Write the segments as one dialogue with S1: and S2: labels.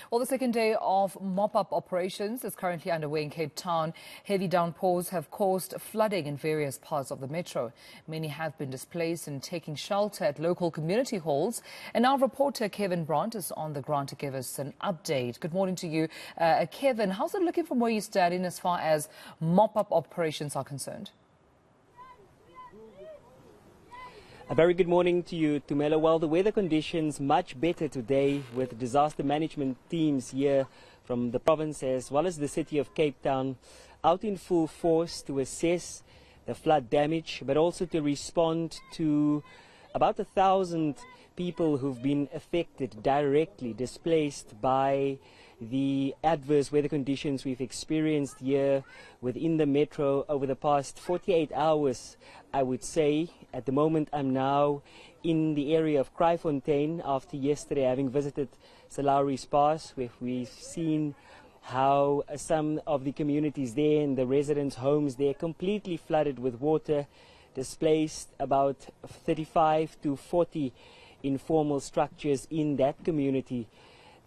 S1: Well, the second day of mop-up operations is currently underway in Cape Town. Heavy downpours have caused flooding in various parts of the metro. Many have been displaced and taking shelter at local community halls. And our reporter Kevin Brandt is on the ground to give us an update. Good morning to you. Kevin, how's it looking from where you're standing as far as mop-up operations are concerned?
S2: A very good morning to you, Tumelo. Well, the weather conditions much better today with disaster management teams here from the province as well as the city of Cape Town out in full force to assess the flood damage, but also to respond to about 1,000 people who've been affected, directly displaced by the adverse weather conditions we've experienced here within the metro over the past 48 hours, I would say. At the moment, I'm now in the area of Kraaifontein after yesterday having visited Salari's Pass, where we've seen how some of the communities there and the residents' homes there completely flooded with water, displaced about 35 to 40 informal structures in that community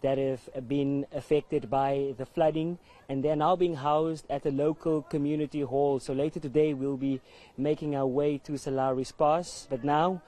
S2: that have been affected by the flooding, and they're now being housed at a local community hall. So later today we'll be making our way to Salari's Pass, but now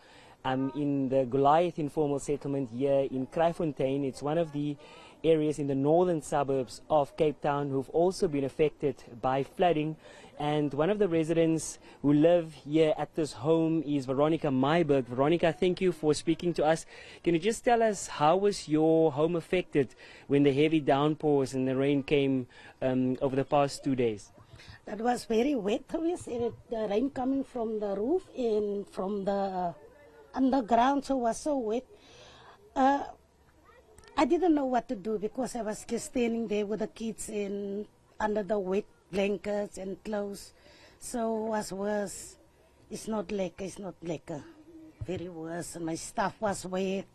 S2: I'm in the Goliath informal settlement here in Kraaifontein. It's one of the areas in the northern suburbs of Cape Town who've also been affected by flooding. And one of the residents who live here at this home is Veronica Myberg. Veronica, thank you for speaking to us. Can you just tell us how was your home affected when the heavy downpours and the rain came over the past 2 days?
S3: That was very wet. The rain coming from the roof and from the underground, so it was so wet. I didn't know what to do because I was just standing there with the kids in under the wet blankets and clothes. So it was worse. It's not lekker. Very worse. And my stuff was wet.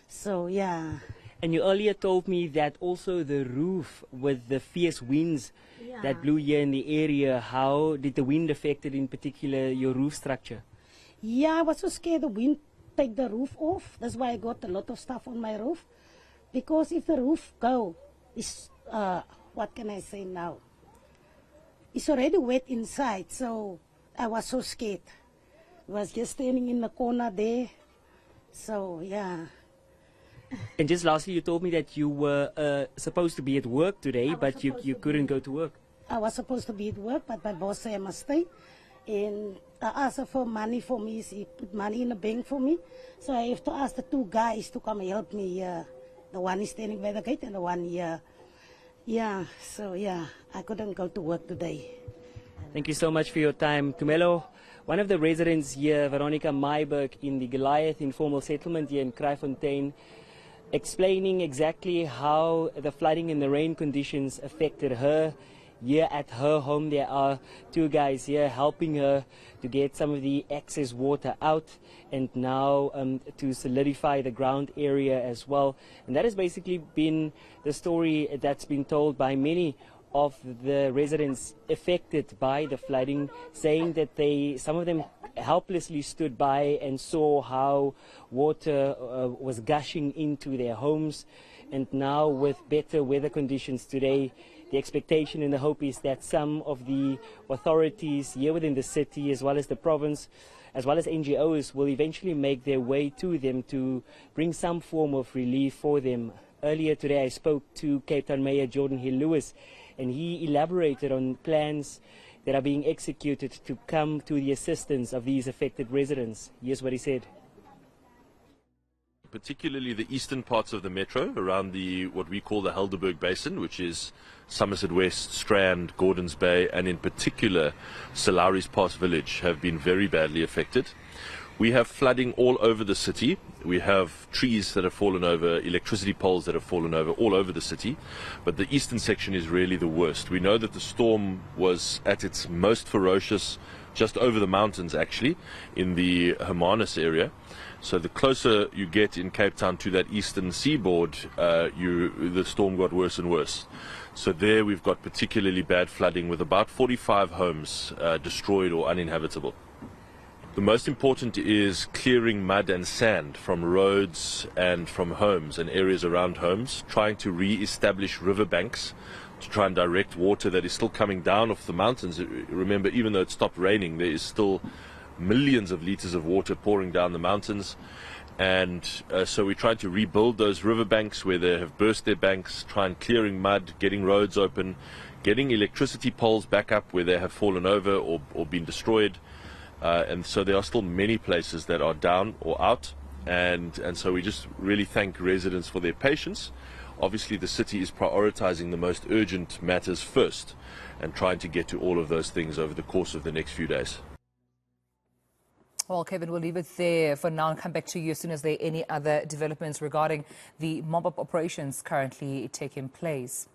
S3: So yeah.
S2: And you earlier told me that also the roof with the fierce winds that blew here in the area, how did the wind affect in particular your roof structure?
S3: Yeah, I was so scared the wind take the roof off. That's why I got a lot of stuff on my roof. Because if the roof go, it's, what can I say now? It's already wet inside, so I was so scared. I was just standing in the corner there. So, yeah.
S2: And just lastly, you told me that you were supposed to be at work today, but you couldn't go to work.
S3: I was supposed to be at work, but my boss said I must stay. And I asked for money for me. He put money in the bank for me. So I have to ask the two guys to come and help me. The one is standing by the gate and the one here. Yeah, so yeah, I couldn't go to work today.
S2: Thank you so much for your time, Tumelo. One of the residents here, Veronica Myberg, in the Goliath informal settlement here in Kraaifontein, explaining exactly how the flooding and the rain conditions affected her. Here at her home, there are two guys here helping her to get some of the excess water out and now to solidify the ground area as well. And that has basically been the story that's been told by many of the residents affected by the flooding, saying that some of them helplessly stood by and saw how water was gushing into their homes. And now with better weather conditions today, the expectation and the hope is that some of the authorities here within the city, as well as the province, as well as NGOs, will eventually make their way to them to bring some form of relief for them. Earlier today, I spoke to Cape Town Mayor Jordan Hill-Lewis, and he elaborated on plans that are being executed to come to the assistance of these affected residents. Here's what he said.
S4: Particularly the eastern parts of the metro, around what we call the Helderberg Basin, which is Somerset West, Strand, Gordons Bay, and in particular Salari's Pass village, have been very badly affected. We have flooding all over the city. We have trees that have fallen over, electricity poles that have fallen over all over the city, but the eastern section is really the worst. We know that the storm was at its most ferocious just over the mountains, actually, in the Hermanus area. So the closer you get in Cape Town to that eastern seaboard, the storm got worse and worse. So there we've got particularly bad flooding with about 45 homes destroyed or uninhabitable. The most important is clearing mud and sand from roads and from homes and areas around homes, trying to re-establish riverbanks to try and direct water that is still coming down off the mountains. Remember, even though it stopped raining, there is still millions of liters of water pouring down the mountains. And so we tried to rebuild those riverbanks where they have burst their banks, try and clearing mud, getting roads open, getting electricity poles back up where they have fallen over or been destroyed. And so there are still many places that are down or out. And so we just really thank residents for their patience. Obviously, the city is prioritizing the most urgent matters first and trying to get to all of those things over the course of the next few days.
S1: Well, Kevin, we'll leave it there for now and come back to you as soon as there are any other developments regarding the mop-up operations currently taking place.